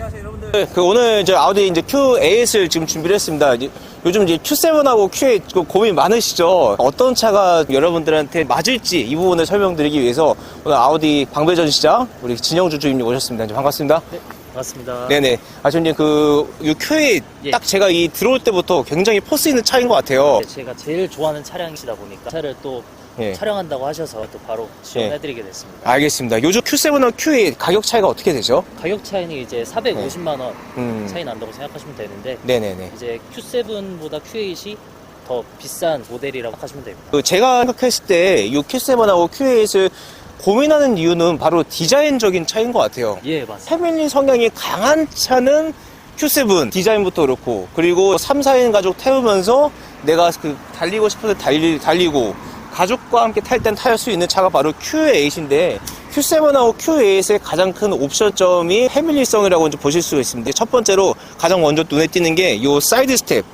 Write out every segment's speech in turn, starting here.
안녕하세요, 여러분들. 오늘 이제 아우디 이제 Q8을 지금 준비를 했습니다. 요즘 이제 Q7하고 Q8 고민 많으시죠? 어떤 차가 여러분들한테 맞을지 이 부분을 설명드리기 위해서 오늘 아우디 광배전 시장 우리 진영주 주임님 오셨습니다. 반갑습니다. 네, 반갑습니다. 네네. 아주님 이 Q8 예. 딱 제가 이 들어올 때부터 굉장히 포스 있는 차인 것 같아요. 네, 제가 제일 좋아하는 차량이시다 보니까 차를 또 예. 촬영한다고 하셔서 또 바로 지원해드리게 됐습니다. 알겠습니다. 요즘 Q7하고 Q8 가격 차이가 어떻게 되죠? 가격 차이는 이제 450만 원 차이 난다고 생각하시면 되는데 네네네. 이제 Q7보다 Q8이 더 비싼 모델이라고 하시면 됩니다. 제가 생각했을 때 이 Q7하고 Q8을 고민하는 이유는 바로 디자인적인 차이인 것 같아요. 예, 맞습니다. 패밀리 성향이 강한 차는 Q7 디자인부터 그렇고, 그리고 3, 4인 가족 태우면서 내가 달리고 싶을 때 달리고 가족과 함께 탈 땐 탈 수 있는 차가 바로 Q8인데, Q7하고 Q8의 가장 큰 옵션점이 패밀리성이라고 이제 보실 수가 있습니다. 첫 번째로 가장 먼저 눈에 띄는 게 이 사이드 스텝.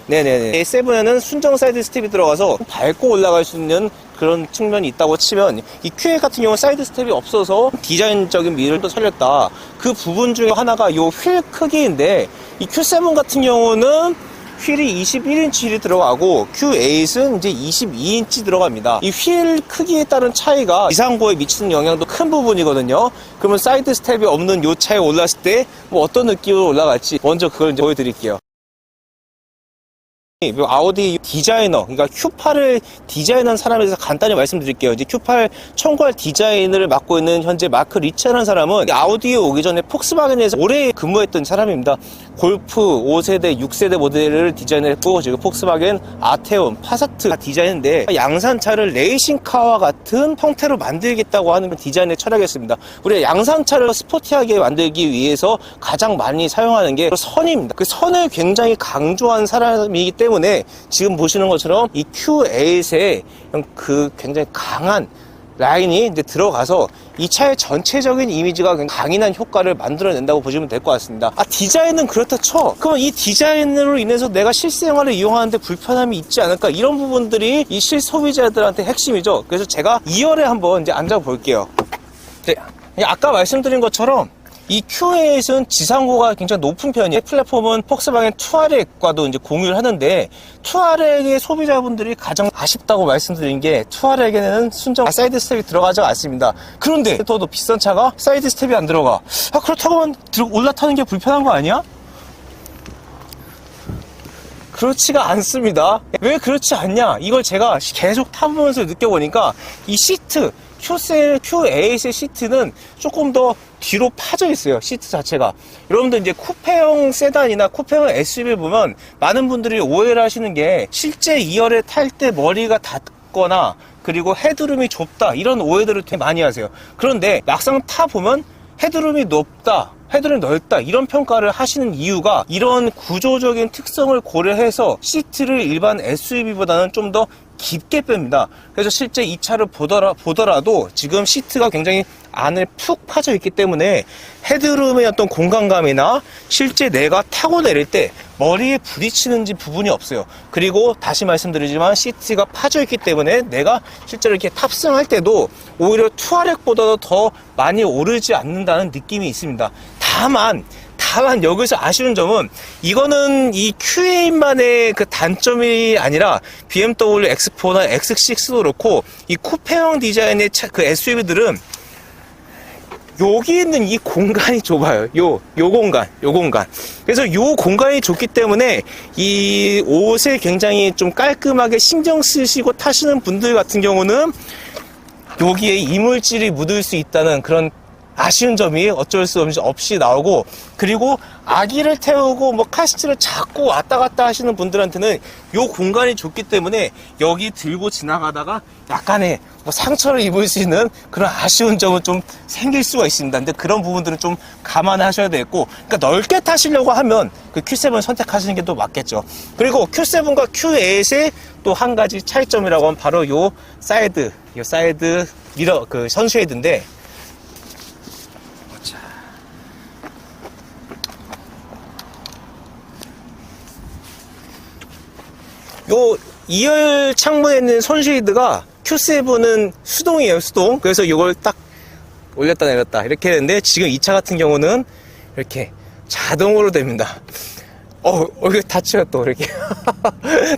네네네. A7에는 순정 사이드 스텝이 들어가서 밟고 올라갈 수 있는 그런 측면이 있다고 치면, 이 Q8 같은 경우는 사이드 스텝이 없어서 디자인적인 미를 또 살렸다. 그 부분 중에 하나가 이 휠 크기인데, 이 Q7 같은 경우는 휠이 21인치 휠이 들어가고 Q8은 이제 22인치 들어갑니다. 이 휠 크기에 따른 차이가 이상고에 미치는 영향도 큰 부분이거든요. 그러면 사이드 스텝이 없는 이 차에 올랐을 때 뭐 어떤 느낌으로 올라갈지 먼저 그걸 이제 보여드릴게요. 아우디 디자이너, 그러니까 Q8을 디자인한 사람에 대해서 간단히 말씀드릴게요. 이제 Q8 총괄 디자인을 맡고 있는 현재 마크 리치라는 사람은 아우디에 오기 전에 폭스바겐에서 오래 근무했던 사람입니다. 골프 5세대, 6세대 모델을 디자인했고, 지금 폭스바겐, 아테온, 파사트 다 디자인인데, 양산차를 레이싱카와 같은 형태로 만들겠다고 하는 디자인의 철학이었습니다. 우리가 양산차를 스포티하게 만들기 위해서 가장 많이 사용하는 게 선입니다. 그 선을 굉장히 강조한 사람이기 때문에 지금 보시는 것처럼 이 Q8에 그 굉장히 강한 라인이 이제 들어가서 이 차의 전체적인 이미지가 굉장히 강인한 효과를 만들어낸다고 보시면 될 것 같습니다. 디자인은 그렇다 쳐. 그럼 이 디자인으로 인해서 내가 실생활을 이용하는데 불편함이 있지 않을까? 이런 부분들이 이 실소비자들한테 핵심이죠. 그래서 제가 2열에 한번 이제 앉아 볼게요. 네, 아까 말씀드린 것처럼 이 Q8은 지상고가 굉장히 높은 편이에요. 플랫폼은 폭스바겐 투아렉과도 이제 공유를 하는데, 투아렉의 소비자분들이 가장 아쉽다고 말씀드린 게, 투아렉에는 순정 사이드 스텝이 들어가지 않습니다. 그런데 더 비싼 차가 사이드 스텝이 안 들어가. 그렇다고 올라타는 게 불편한 거 아니야? 그렇지가 않습니다. 왜 그렇지 않냐? 이걸 제가 계속 타보면서 느껴보니까 이 시트, Q8의 시트는 조금 더 뒤로 파져 있어요. 시트 자체가. 여러분들 이제 쿠페형 세단이나 쿠페형 SUV 보면 많은 분들이 오해를 하시는 게, 실제 2열에 탈 때 머리가 닿거나 그리고 헤드룸이 좁다, 이런 오해들을 되게 많이 하세요. 그런데 막상 타보면 헤드룸이 높다, 헤드룸이 넓다, 이런 평가를 하시는 이유가 이런 구조적인 특성을 고려해서 시트를 일반 SUV보다는 좀 더 깊게 뺍니다. 그래서 실제 이 차를 보더라도 지금 시트가 굉장히 안에 푹 파져 있기 때문에 헤드룸의 어떤 공간감이나 실제 내가 타고 내릴 때 머리에 부딪히는 부분이 없어요. 그리고 다시 말씀드리지만 시트가 파져 있기 때문에 내가 실제로 이렇게 탑승할 때도 오히려 투아렉보다도 더 많이 오르지 않는다는 느낌이 있습니다. 다만 여기서 아쉬운 점은, 이거는 이 Q8만의 그 단점이 아니라 BMW X4나 X6도 그렇고 이 쿠페형 디자인의 그 SUV들은 여기 있는 이 공간이 좁아요. 요 공간. 그래서 요 공간이 좁기 때문에 이 옷에 굉장히 좀 깔끔하게 신경 쓰시고 타시는 분들 같은 경우는 여기에 이물질이 묻을 수 있다는 그런 아쉬운 점이 어쩔 수 없이 나오고, 그리고 아기를 태우고 뭐 카시트를 잡고 왔다 갔다 하시는 분들한테는 요 공간이 좁기 때문에 여기 들고 지나가다가 약간의 뭐 상처를 입을 수 있는 그런 아쉬운 점은 좀 생길 수가 있습니다. 근데 그런 부분들은 좀 감안하셔야 되겠고, 그러니까 넓게 타시려고 하면 그 Q7 선택하시는 게 또 맞겠죠. 그리고 Q7과 Q8의 또 한 가지 차이점이라고 하면 바로 요 사이드 미러, 그 선쉐이드인데, 요 2열 창문에 있는 선쉐이드가 Q7은 수동이에요, 수동. 그래서 이걸 딱 올렸다 내렸다 이렇게 했는데, 지금 이 차 같은 경우는 이렇게 자동으로 됩니다. 이게 닫혀요, 또, 이렇게.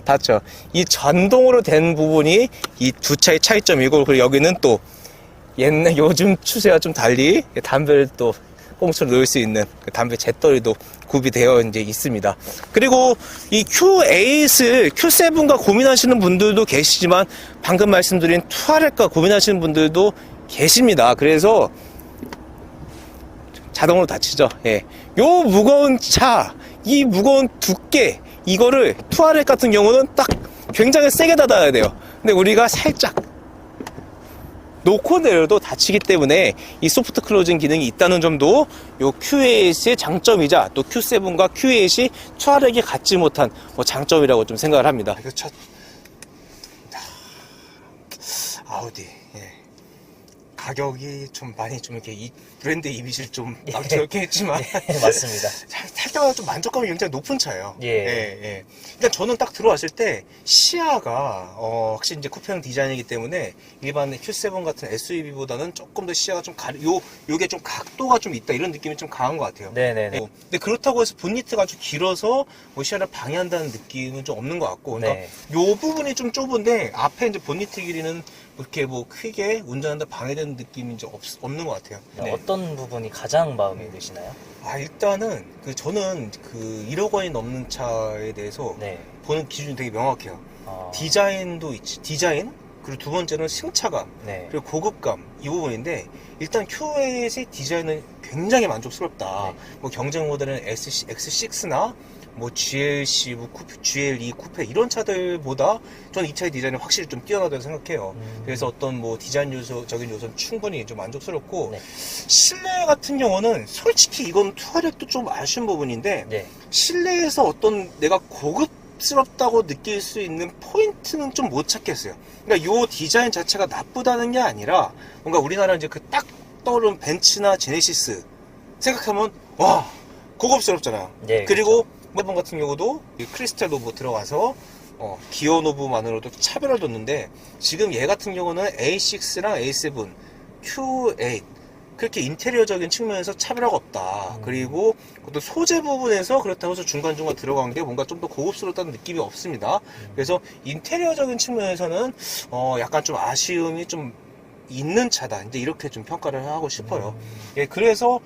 닫혀. 이 전동으로 된 부분이 이 두 차의 차이점이고, 그리고 여기는 또, 요즘 추세와 좀 달리, 담배를 또, 꽁초로 넣을 수 있는 그 담배 재떨이도 구비되어 이제 있습니다. 그리고 이 Q8을 Q7과 고민하시는 분들도 계시지만, 방금 말씀드린 투아렛과 고민하시는 분들도 계십니다. 그래서, 자동으로 닫히죠. 예. 요 무거운 차, 이 무거운 두께, 이거를 투아렛 같은 경우는 딱 굉장히 세게 닫아야 돼요. 근데 우리가 살짝 놓고 내려도 닫히기 때문에 이 소프트 클로징 기능이 있다는 점도 요 Q8의 장점이자 또 Q7과 Q8이 투아렛이 갖지 못한 장점이라고 좀 생각을 합니다. 이거 첫 아우디. 예. 가격이 좀 많이 좀 이렇게 이 브랜드 이미지를 좀 망치게 했지만 예, 맞습니다. 탈 때마다 좀 만족감이 굉장히 높은 차예요. 예. 예. 일단 저는 딱 들어왔을 때 시야가 확실히 이제 쿠페형 디자인이기 때문에 일반 Q7 같은 SUV보다는 조금 더 시야가 좀 요게 좀 각도가 좀 있다 이런 느낌이 좀 강한 것 같아요. 네네네. 근데 그렇다고 해서 본니트가 아주 길어서 시야를 방해한다는 느낌은 좀 없는 것 같고, 그러니까 네. 요 부분이 좀 좁은데 앞에 이제 본니트 길이는 이렇게 크게 운전하는데 방해되는 느낌이 이제 없는 것 같아요. 네. 어떤 부분이 가장 마음에 드시나요? 일단은 저는 1억 원이 넘는 차에 대해서 네. 보는 기준이 되게 명확해요. 아, 디자인도 있지, 디자인, 그리고 두 번째는 승차감, 네. 그리고 고급감, 이 부분인데, 일단 Q8의 디자인은 굉장히 만족스럽다. 네. 경쟁 모델은 X6나 GLC, GLE 쿠페 이런 차들보다 저는 이 차의 디자인이 확실히 좀 뛰어나다고 생각해요. 그래서 어떤 디자인 요소적인 요소는 충분히 좀 만족스럽고, 네. 실내 같은 경우는 솔직히 이건 투아렛도 좀 아쉬운 부분인데, 네. 실내에서 어떤 내가 고급스럽다고 느낄 수 있는 포인트는 좀 못 찾겠어요. 그러니까 요 디자인 자체가 나쁘다는 게 아니라, 뭔가 우리나라 이제 딱 떠오르는 벤츠나 제네시스 생각하면 와 고급스럽잖아요. 네, 그리고 이번 같은 경우도 이 크리스탈 노브 들어가서 기어 노브만으로도 차별을 뒀는데, 지금 얘 같은 경우는 A6랑 A7, Q8 그렇게 인테리어적인 측면에서 차별화가 없다. 그리고 또 소재 부분에서 그렇다고 해서 중간중간 들어간 게 뭔가 좀 더 고급스럽다는 느낌이 없습니다. 그래서 인테리어적인 측면에서는 약간 좀 아쉬움이 좀 있는 차다. 이제 이렇게 좀 평가를 하고 싶어요. 예, 그래서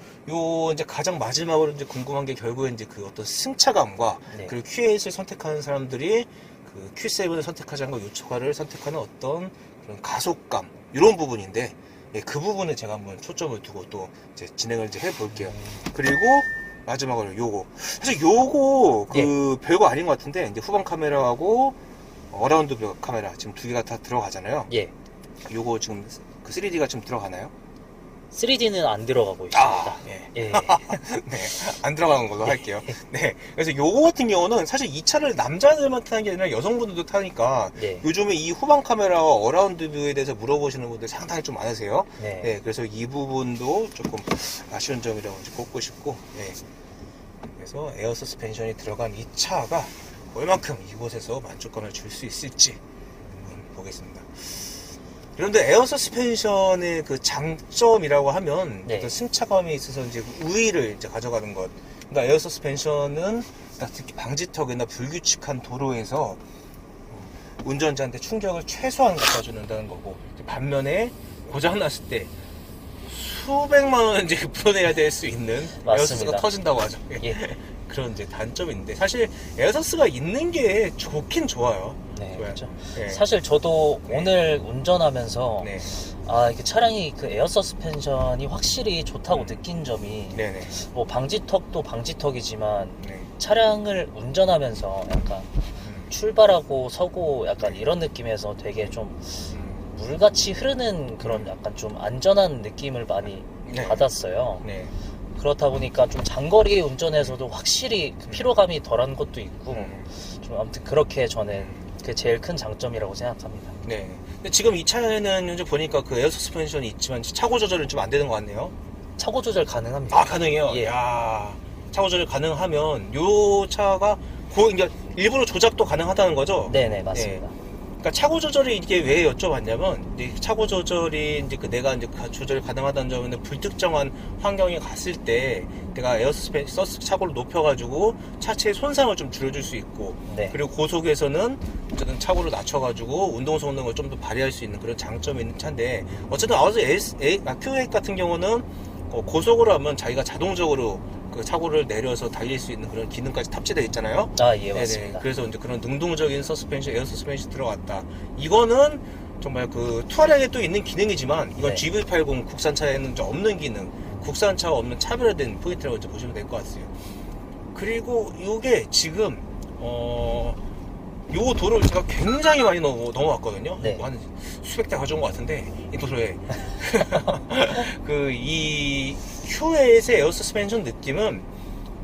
이제 가장 마지막으로 이제 궁금한 게 결국에 이제 그 어떤 승차감과, 네. 그리고 Q8을 선택하는 사람들이 그 Q7을 선택하지 않고 이 차를 선택하는 어떤 그런 가속감, 이런 부분인데, 예, 그 부분에 제가 한번 초점을 두고 또 이제 진행을 이제 해볼게요. 그리고 마지막으로 요거. 사실 요거 별거 아닌 것 같은데, 이제 후방 카메라하고 어라운드 카메라 지금 두 개가 다 들어가잖아요. 예. 요거 지금 그 3D가 좀 들어가나요? 3D는 안 들어가고 있습니다. 예. 예. 네, 안 들어가는 걸로 할게요. 네, 그래서 요거 같은 경우는 사실 이 차를 남자들만 타는 게 아니라 여성분들도 타니까, 네. 요즘에 이 후방 카메라와 어라운드 뷰에 대해서 물어보시는 분들 상당히 좀 많으세요. 네. 네, 그래서 이 부분도 조금 아쉬운 점이라고 이제 꼽고 싶고, 네. 그래서 에어 서스펜션이 들어간 이 차가 얼만큼 이곳에서 만족감을 줄 수 있을지 한번 보겠습니다. 그런데 에어 서스펜션의 그 장점이라고 하면, 네. 어떤 승차감에 있어서 이제 우위를 이제 가져가는 것. 그러니까 에어 서스펜션은 특히 방지턱이나 불규칙한 도로에서 운전자한테 충격을 최소한 갖다 준다는 거고, 반면에 고장 났을 때 수백만 원 이제 풀어내야 될 수 있는 맞습니다. 에어서스가 터진다고 하죠. 예. 그런 이제 단점이 있는데, 사실 에어서스가 있는 게 좋긴 좋아요. 네, 좋아요. 그렇죠. 네. 사실 저도 네. 오늘 운전하면서 네. 이게 차량이 그 에어 서스펜션이 확실히 좋다고 느낀 점이, 네네. 뭐 방지턱도 방지턱이지만 네. 차량을 운전하면서 약간 출발하고 서고 약간 이런 느낌에서 되게 좀 물같이 흐르는 그런 약간 좀 안전한 느낌을 많이 네. 받았어요. 네. 그렇다 보니까 좀 장거리 운전에서도 확실히 그 피로감이 덜한 것도 있고, 좀 아무튼 그렇게 저는 그게 제일 큰 장점이라고 생각합니다. 네. 근데 지금 이 차에는 현재 보니까 그 에어 서스펜션이 있지만 차고 조절은 좀 안 되는 것 같네요. 차고 조절 가능합니다. 가능해요? 예. 야, 차고 조절 가능하면 요 차가 그러니까 일부러 조작도 가능하다는 거죠? 네네, 맞습니다. 그러니까 차고 조절이 이게 왜 여쭤봤냐면, 이제 차고 조절이 이제 내가 이제 조절이 가능하다는 점은 불특정한 환경에 갔을 때 내가 서스 차고를 높여가지고 차체의 손상을 좀 줄여줄 수 있고, 네. 그리고 고속에서는 어쨌든 차고를 낮춰가지고 운동 성능을 좀 더 발휘할 수 있는 그런 장점이 있는 차인데, 어쨌든 아우디 Q8 같은 경우는 고속으로 하면 자기가 자동적으로 그 차고를 내려서 달릴 수 있는 그런 기능까지 탑재되어 있잖아요. 아, 예, 맞습니다. 그래서 이제 그런 능동적인 서스펜션, 에어 서스펜션이 들어갔다. 이거는 정말 그 투아렉에 또 있는 기능이지만, 이건 네. GV80 국산차에는 좀 없는 기능, 국산차와 없는 차별화된 포인트라고 이제 보시면 될 것 같아요. 그리고 이게 지금 요 도로를 제가 굉장히 많이 넘어왔거든요. 네. 한 수백 대 가져온 것 같은데, 이 도로에. 이 Q8의 에어 서스펜션 느낌은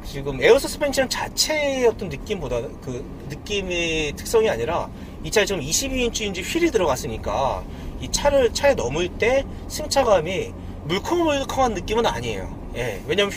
지금 에어 서스펜션 자체의 어떤 느낌보다 그 느낌의 특성이 아니라, 이 차에 지금 22인치인지 휠이 들어갔으니까 이 차에 넘을 때 승차감이 물컹물컹한 느낌은 아니에요. 예, 왜냐면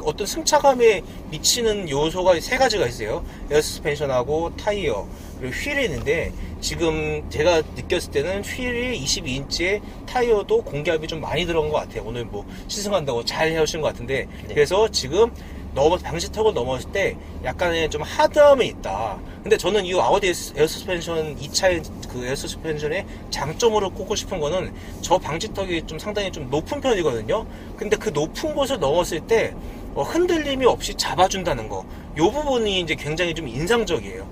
어떤 승차감에 미치는 요소가 세 가지가 있어요. 에어 서스펜션하고 타이어, 그리고 휠이 있는데, 지금 제가 느꼈을 때는 휠이 22인치에 타이어도 공기압이 좀 많이 들어간 것 같아요. 오늘 뭐 시승한다고 잘 해오신 것 같은데, 네. 그래서 지금 방지턱을 넘었을 때 약간의 좀 하드함이 있다. 근데 저는 이 아우디 에어 서스펜션, 이 차의 그 에어 서스펜션의 장점으로 꼽고 싶은 거는, 저 방지턱이 좀 상당히 좀 높은 편이거든요. 근데 그 높은 곳을 넘었을 때 흔들림이 없이 잡아준다는 거, 요 부분이 이제 굉장히 좀 인상적이에요.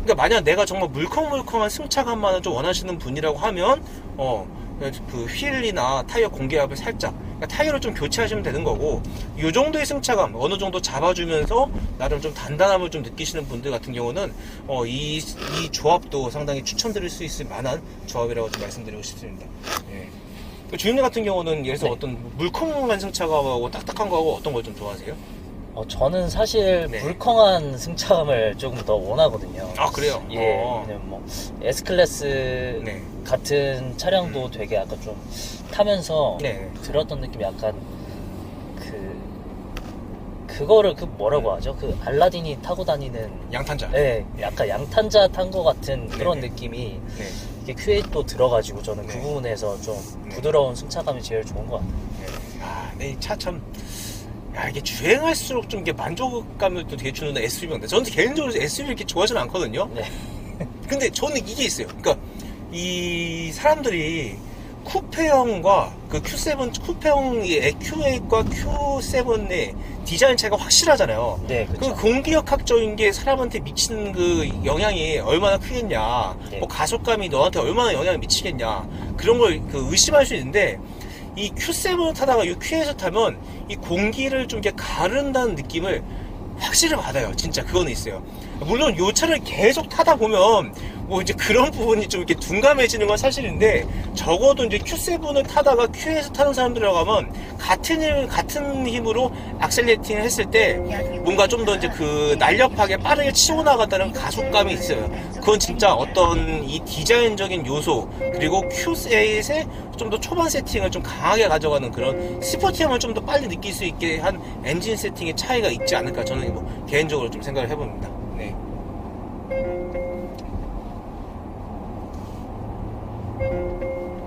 그러니까 만약 내가 정말 물컹물컹한 승차감만을 좀 원하시는 분이라고 하면 그 휠이나 타이어 공기압을 살짝, 그러니까 타이어를 좀 교체하시면 되는 거고, 이 정도의 승차감 어느 정도 잡아주면서 나름 좀 단단함을 좀 느끼시는 분들 같은 경우는 이 조합도 상당히 추천드릴 수 있을 만한 조합이라고 좀 말씀드리고 싶습니다. 예. 그 주임님 같은 경우는 예를 들어서 네. 어떤 물컹한 승차감하고 딱딱한 거하고 어떤 걸 좀 좋아하세요? 저는 사실 네. 물컹한 승차감을 조금 더 원하거든요. 아, 그래요? 예, 왜냐면 뭐 S클래스 네. 같은 차량도 되게 약간 좀 타면서 네. 들었던 느낌이 약간 그거를 뭐라고 하죠? 그 알라딘이 타고 다니는, 양탄자. 예, 약간 양탄자 탄 것 같은 그런 네. 느낌이 네. 이게 Q8도 들어가지고 저는 네. 그 부분에서 좀 네. 부드러운 승차감이 제일 좋은 것 같아요. 네. 이 차 참, 이게 주행할수록 좀 이게 만족감을 또 되게 주는 SUV인데, 저는 개인적으로 SUV 이렇게 좋아하지는 않거든요. 네. 근데 저는 이게 있어요. 그러니까 이 사람들이 쿠페형과 그 Q7, 쿠페형의 Q8과 Q7의 디자인 차이가 확실하잖아요. 네, 그 그렇죠. 공기역학적인 게 사람한테 미치는 그 영향이 얼마나 크겠냐, 네. 뭐 가속감이 너한테 얼마나 영향을 미치겠냐, 그런 걸 의심할 수 있는데, 이 Q7을 타다가 이 Q에서 타면 이 공기를 좀 이렇게 가른다는 느낌을 확실히 받아요. 진짜 그거는 있어요. 물론 이 차를 계속 타다 보면 뭐 이제 그런 부분이 좀 이렇게 둔감해지는 건 사실인데, 적어도 이제 Q7을 타다가 Q에서 타는 사람들이라고 하면 같은 힘으로 악셀레이팅을 했을 때 뭔가 좀 더 이제 그 날렵하게 빠르게 치고 나간다는 가속감이 있어요. 그건 진짜 어떤 이 디자인적인 요소, 그리고 Q8의 좀 더 초반 세팅을 좀 강하게 가져가는 그런 스포티함을 좀 더 빨리 느낄 수 있게 한 엔진 세팅의 차이가 있지 않을까, 저는 뭐 개인적으로 좀 생각을 해봅니다. 네.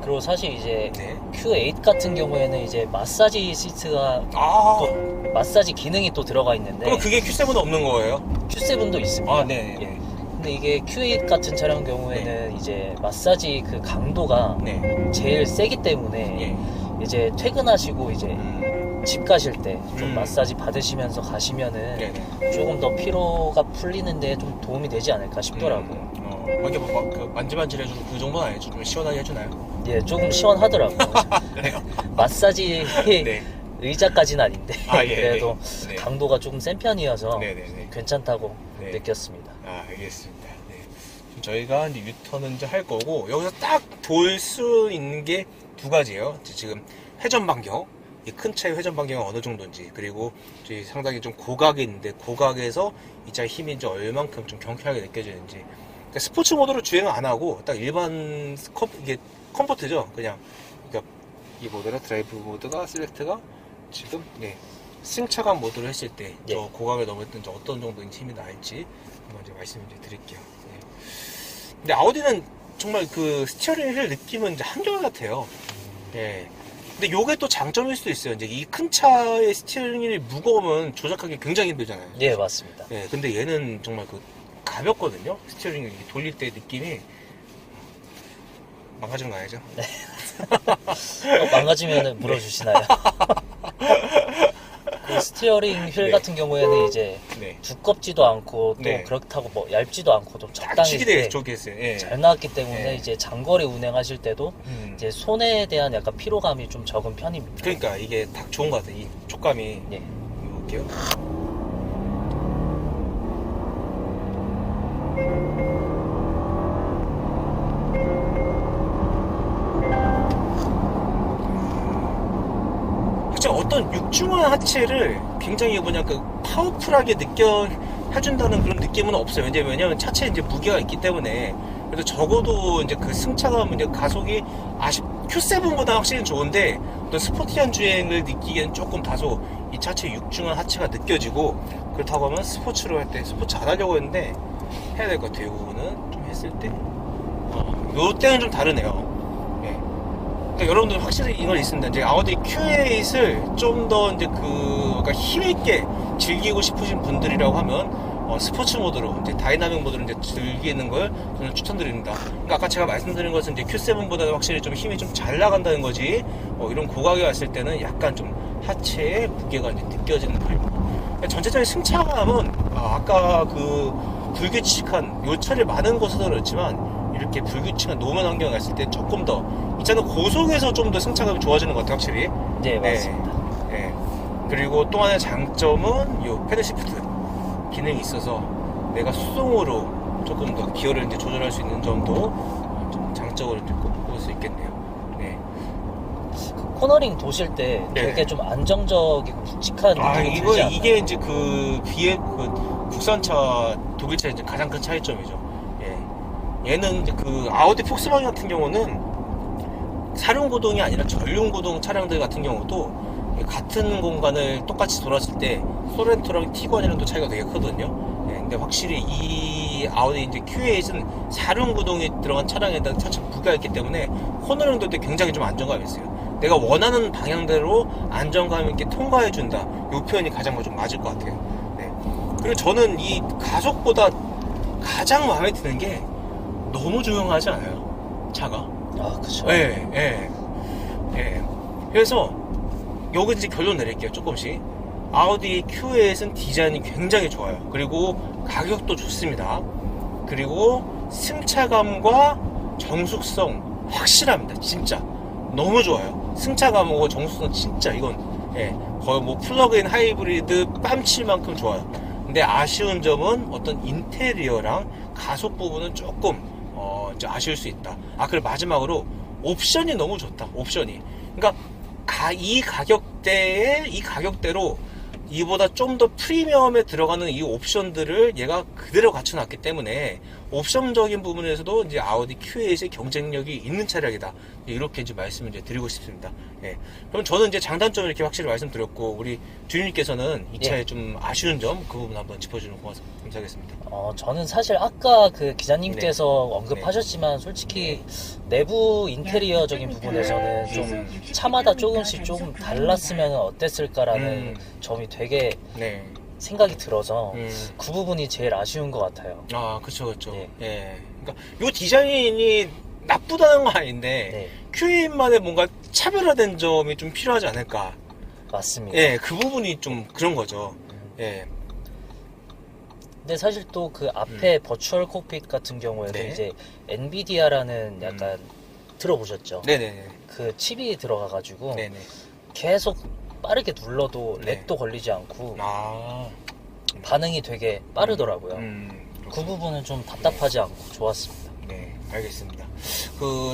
그리고 사실 이제 네. Q8 같은 경우에는 이제 마사지 시트가 아, 또 마사지 기능이 또 들어가 있는데, 그럼 그게 Q7은 없는 거예요? Q7도 있습니다. 아, 네. 예. 근데 이게 Q8 같은 차량 경우에는 이제 마사지 그 강도가 네. 제일 세기 때문에 예. 이제 퇴근하시고 이제 집 가실 때 좀 음. 마사지 받으시면서 가시면은 네네. 조금 더 피로가 풀리는데 좀 도움이 되지 않을까 싶더라고요. 이게 그 만지만지 해주고 그 정도는 아니죠. 좀 시원하게 해주나요? 예, 조금 시원하더라고요. 그래요? 마사지 네. 의자까지는 아닌데 아, 예, 그래도 네. 강도가 조금 센 편이어서 네네네. 괜찮다고 네. 느꼈습니다. 아, 알겠습니다. 네. 지금 저희가 이제 유턴은 이제 할 거고, 여기서 딱 돌 수 있는 게 두 가지예요. 지금 회전 반경, 이 큰 차의 회전 반경은 어느 정도인지, 그리고 저희 상당히 좀 고각이 있는데 고각에서 이 차의 힘이 이제 얼만큼 좀 경쾌하게 느껴지는지. 그러니까 스포츠 모드로 주행을 안 하고 딱 일반 이게 컴포트죠. 그냥, 그러니까 이 모드나 드라이브 모드가 셀렉트가 지금 승차감 모드를 했을 때 저 예. 고각을 넘었던 어떤 정도의 힘이 날지 한번 이제 말씀을 드릴게요. 네. 근데 아우디는 정말 그 스티어링 휠 느낌은 이제 한결같아요. 예. 근데 요게 또 장점일 수도 있어요. 이제 이 큰 차의 스티어링 휠이 무거우면 조작하기 굉장히 힘들잖아요. 예, 맞습니다. 예. 근데 얘는 정말 그 가볍거든요. 스티어링 휠 돌릴 때 느낌이 망가지는 거 아니죠? 네. 망가지면 물어주시나요? 그 스티어링 휠 네. 같은 경우에는 이제 네. 두껍지도 않고 또 네. 그렇다고 뭐 얇지도 않고 좀 딱 적당히 치기 되게 이렇게 좋게 했어요. 예. 잘 나왔기 때문에 네. 이제 장거리 운행하실 때도 이제 손에 대한 약간 피로감이 좀 적은 편입니다. 그러니까 이게 딱 좋은 것 같아요. 이 촉감이. 예. 볼게요. 확실히 어떤 육중한 하체를 굉장히 뭐냐 그 파워풀하게 해준다는 그런 느낌은 없어요. 왜냐면 차체에 이제 무게가 있기 때문에. 그래도 적어도 이제 그 승차감, 이제 가속이 Q7보다 확실히 좋은데 어떤 스포티한 주행을 느끼기엔 조금 다소 이 차체 육중한 하체가 느껴지고, 그렇다고 하면 스포츠로 할 때 스포츠 안 하려고 했는데 해야 될 것 같아요. 이 부분은 좀 했을 때 요 때는 좀 다르네요. 예. 그러니까 여러분들 확실히 이건 있습니다. 이제 아우디 Q8을 좀 더 이제 그러니까 힘있게 즐기고 싶으신 분들이라고 하면 스포츠 모드로 이제 다이나믹 모드로 이제 즐기는 걸 저는 추천드립니다. 그러니까 아까 제가 말씀드린 것은 이제 Q7보다는 확실히 좀 힘이 좀 잘 나간다는 거지. 이런 고각에 왔을 때는 약간 좀 하체에 무게가 이제 느껴지는 타입. 전체적인 승차감은 아까 그 불규칙한 요 차를 많은 곳에서 그렇지만 이렇게 불규칙한 노면 환경에 갔을 때 조금 더 이 차는 고속에서 좀 더 승차감이 좋아지는 것 같아요, 확실히. 네, 맞습니다. 네. 그리고 또 하나의 장점은 요 패들 시프트 기능이 있어서 내가 수동으로 조금 더 기어를 이제 조절할 수 있는 점도 좀 장점으로 꼽을 수 있겠네요. 네. 코너링 도실 때 네. 되게 좀 안정적이고 묵직한 느낌이 들지 않나요? 이게 이제 그 국산차 독일차 이제 가장 큰 차이점이죠. 예. 얘는 이제 그 아우디 폭스바겐 같은 경우는 사륜구동이 아니라 전륜구동 차량들 같은 경우도 같은 공간을 똑같이 돌았을 때 소렌토랑 티구안이랑 또 차이가 되게 크거든요. 예. 근데 확실히 이 아우디 이제 Q8은 사륜구동이 들어간 차량에다 차체 무게가 있기 때문에 코너링 돌 때 굉장히 좀 안정감이 있어요. 내가 원하는 방향대로 안정감 있게 통과해준다. 이 표현이 가장 좀 맞을 것 같아요. 네. 그리고 저는 이 가속보다 가장 마음에 드는 게 너무 조용하지 않아요. 차가. 아, 그쵸. 예, 예, 예. 그래서 여기 이제 결론 내릴게요. 조금씩. 아우디 Q8은 디자인이 굉장히 좋아요. 그리고 가격도 좋습니다. 그리고 승차감과 정숙성 확실합니다. 진짜. 너무 좋아요. 승차감하고 정수는 진짜 이건 거의 뭐 플러그인 하이브리드 뺨칠만큼 좋아요. 근데 아쉬운 점은 어떤 인테리어랑 가속 부분은 조금 좀 아쉬울 수 있다. 그리고 마지막으로 옵션이 너무 좋다. 옵션이. 그러니까 이 가격대로 이보다 좀 더 프리미엄에 들어가는 이 옵션들을 얘가 그대로 갖춰놨기 때문에 옵션적인 부분에서도 이제 아우디 Q8의 경쟁력이 있는 차량이다. 이렇게 이제 말씀을 이제 드리고 싶습니다. 예. 그럼 저는 이제 장단점을 이렇게 확실히 말씀드렸고, 우리 주인님께서는 이 차에 좀 아쉬운 점, 그 부분 한번 짚어주는 감사하겠습니다. 저는 사실 아까 그 기자님께서 언급하셨지만 솔직히 내부 인테리어적인 부분에서는 좀 차마다 조금씩 조금 달랐으면 어땠을까라는 점이 되게 생각이 들어서 그 부분이 제일 아쉬운 것 같아요. 그쵸. 네. 예. 그러니까 요 디자인이 나쁘다는 건 아닌데 Q8만의 뭔가 차별화된 점이 좀 필요하지 않을까. 맞습니다. 예, 그 부분이 좀 그런 거죠. 예. 근데 사실 또 그 앞에 버추얼 콕핏 같은 경우에도 이제 엔비디아라는 약간 들어보셨죠? 네네네. 그 칩이 들어가가지고 네네. 계속 빠르게 눌러도 렉도 걸리지 않고 반응이 되게 빠르더라고요. 그 부분은 좀 답답하지 않고 좋았습니다. 네, 알겠습니다.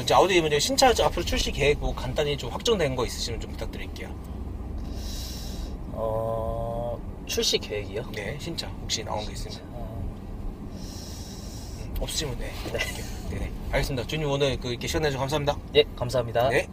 이제 아우디 이제 신차 앞으로 출시 계획 뭐 간단히 좀 확정된 거 있으시면 좀 부탁드릴게요. 출시 계획이요? 네, 신차 혹시 나온 게 있으면. 없으시면 네. 알겠습니다. 주님 오늘 이렇게 시간 내주셔서 감사합니다. 예, 감사합니다. 네.